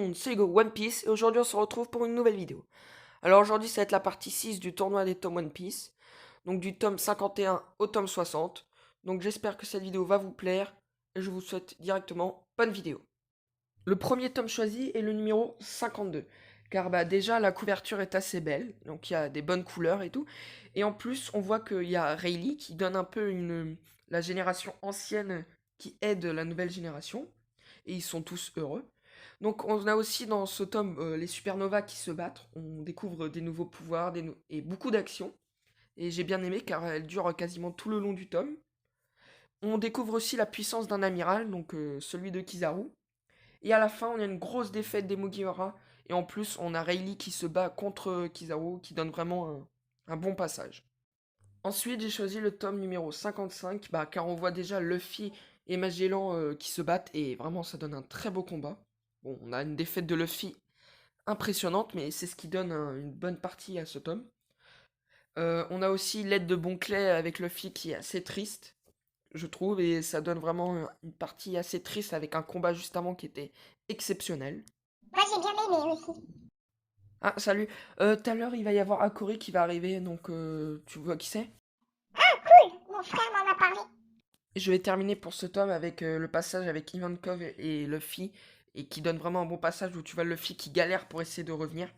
monde, c'est Hugo One Piece et aujourd'hui on se retrouve pour une nouvelle vidéo. Alors aujourd'hui ça va être la partie 6 du tournoi des tomes One Piece, donc du tome 51 au tome 60. Donc j'espère que cette vidéo va vous plaire et je vous souhaite directement bonne vidéo. Le premier tome choisi est le numéro 52, car déjà la couverture est assez belle, donc il y a des bonnes couleurs et tout, et en plus on voit qu'il y a Rayleigh qui donne un peu la génération ancienne qui aide la nouvelle génération, et ils sont tous heureux. Donc on a aussi dans ce tome les supernovas qui se battent, on découvre des nouveaux pouvoirs et beaucoup d'actions, et j'ai bien aimé car elles durent quasiment tout le long du tome. On découvre aussi la puissance d'un amiral, donc celui de Kizaru, et à la fin on a une grosse défaite des Mugiwara, et en plus on a Rayleigh qui se bat contre Kizaru, qui donne vraiment un bon passage. Ensuite j'ai choisi le tome numéro 55, car on voit déjà Luffy et Magellan qui se battent, et vraiment ça donne un très beau combat. Bon, on a une défaite de Luffy impressionnante, mais c'est ce qui donne une bonne partie à ce tome. On a aussi l'aide de Bonclay avec Luffy qui est assez triste, je trouve, et ça donne vraiment une partie assez triste avec un combat juste avant qui était exceptionnel. Moi j'ai bien aimé aussi. Ah, salut. Tout à l'heure, il va y avoir Akori qui va arriver, donc tu vois qui c'est? Ah cool, mon frère m'en a parlé. Et je vais terminer pour ce tome avec le passage avec Ivankov et Luffy, et qui donne vraiment un bon passage où tu vois Luffy qui galère pour essayer de revenir.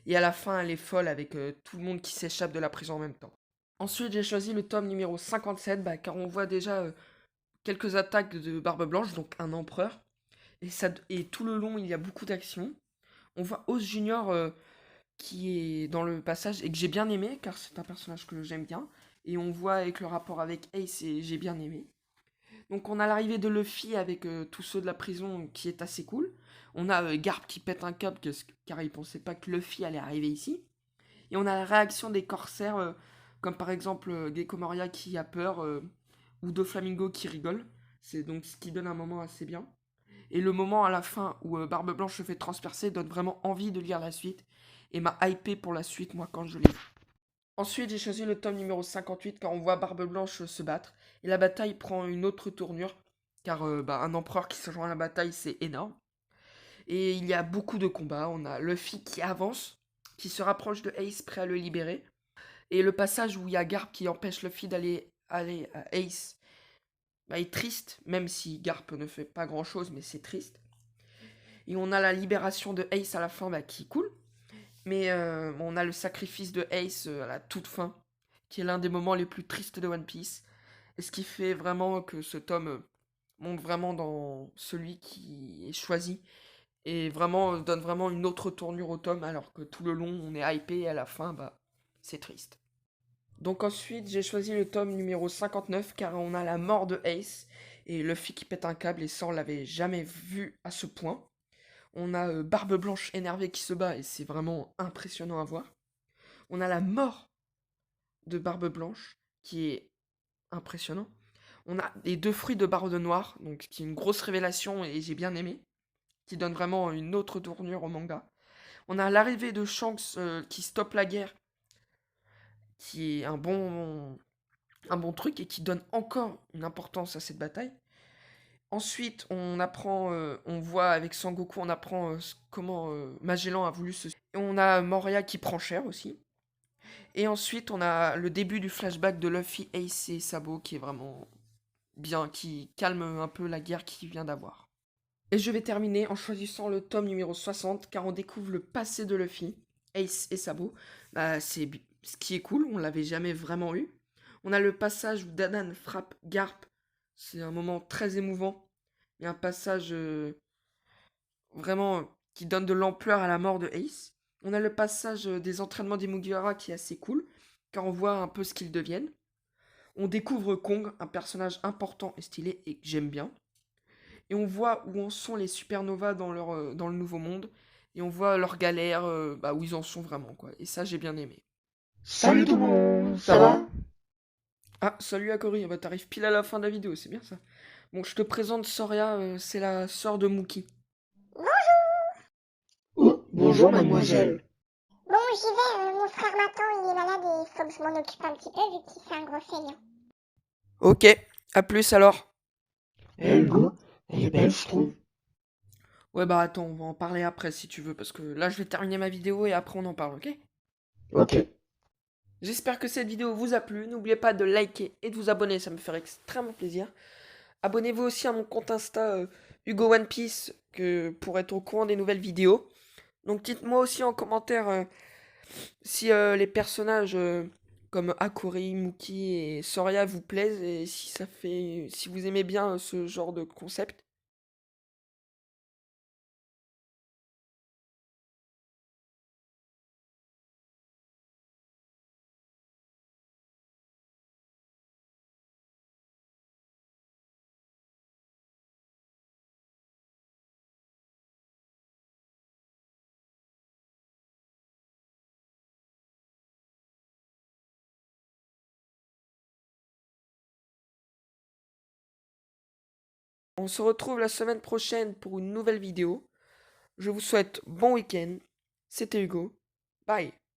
Et à la fin, elle est folle avec tout le monde qui s'échappe de la prison en même temps. Ensuite, j'ai choisi le tome numéro 57, car on voit déjà quelques attaques de Barbe Blanche, donc un empereur. Et tout le long, il y a beaucoup d'actions. On voit Oz Junior qui est dans le passage et que j'ai bien aimé, car c'est un personnage que j'aime bien. Et on voit avec le rapport avec Ace et j'ai bien aimé. Donc on a l'arrivée de Luffy avec tous ceux de la prison qui est assez cool. On a Garp qui pète un câble car il pensait pas que Luffy allait arriver ici. Et on a la réaction des corsaires, comme par exemple Gecko Moria qui a peur, ou Doflamingo qui rigole. C'est donc ce qui donne un moment assez bien. Et le moment à la fin où Barbe Blanche se fait transpercer donne vraiment envie de lire la suite. Et m'a hypé pour la suite, moi, quand je l'ai vu. Ensuite, j'ai choisi le tome numéro 58 car on voit Barbe Blanche se battre. Et la bataille prend une autre tournure. Car un empereur qui se joint à la bataille, c'est énorme. Et il y a beaucoup de combats. On a Luffy qui avance, qui se rapproche de Ace, prêt à le libérer. Et le passage où il y a Garp qui empêche Luffy aller à Ace est triste, même si Garp ne fait pas grand chose, mais c'est triste. Et on a la libération de Ace à la fin qui est cool. Mais on a le sacrifice de Ace à la toute fin, qui est l'un des moments les plus tristes de One Piece. Et ce qui fait vraiment que ce tome monte vraiment dans celui qui est choisi. Et vraiment donne vraiment une autre tournure au tome, alors que tout le long on est hypé et à la fin, c'est triste. Donc ensuite, j'ai choisi le tome numéro 59 car on a la mort de Ace et Luffy qui pète un câble et ça on l'avait jamais vu à ce point. On a Barbe Blanche énervée qui se bat et c'est vraiment impressionnant à voir. On a la mort de Barbe Blanche qui est impressionnant. On a les deux fruits de Barbe Noire, donc qui est une grosse révélation et j'ai bien aimé, qui donne vraiment une autre tournure au manga. On a l'arrivée de Shanks qui stoppe la guerre, qui est un bon truc et qui donne encore une importance à cette bataille. Ensuite, on voit avec Sangoku, on apprend comment Magellan a voulu se... Et on a Moria qui prend cher aussi. Et ensuite, on a le début du flashback de Luffy, Ace et Sabo qui est vraiment bien, qui calme un peu la guerre qu'il vient d'avoir. Et je vais terminer en choisissant le tome numéro 60, car on découvre le passé de Luffy, Ace et Sabo. C'est ce qui est cool, on l'avait jamais vraiment eu. On a le passage où Dadan frappe Garp, c'est un moment très émouvant. Il y a un passage vraiment qui donne de l'ampleur à la mort de Ace. On a le passage des entraînements des Mugiwara qui est assez cool, car on voit un peu ce qu'ils deviennent. On découvre Kong, un personnage important et stylé et que j'aime bien. Et on voit où en sont les supernovas dans le nouveau monde. Et on voit leurs galères, où ils en sont vraiment, quoi. Et ça, j'ai bien aimé. Salut tout le monde, ça va? Ah, salut Akori, t'arrives pile à la fin de la vidéo, c'est bien ça. Bon, je te présente Soria, c'est la sœur de Mookie. Oh, bonjour mademoiselle. Bon j'y vais, mon frère m'attend, il est malade et il faut que je m'en occupe un petit peu vu qu'il fait un gros feignant. Ok, à plus alors. Elle go, elle est belle je trouve. Ouais, bah attends, on va en parler après si tu veux, parce que là, je vais terminer ma vidéo et après on en parle, ok? Ok. J'espère que cette vidéo vous a plu. N'oubliez pas de liker et de vous abonner, ça me ferait extrêmement plaisir. Abonnez-vous aussi à mon compte Insta Hugo One Piece pour être au courant des nouvelles vidéos. Donc dites-moi aussi en commentaire si les personnages comme Akori, Muki et Soria vous plaisent et si vous aimez bien ce genre de concept. On se retrouve la semaine prochaine pour une nouvelle vidéo. Je vous souhaite bon week-end. C'était Hugo. Bye.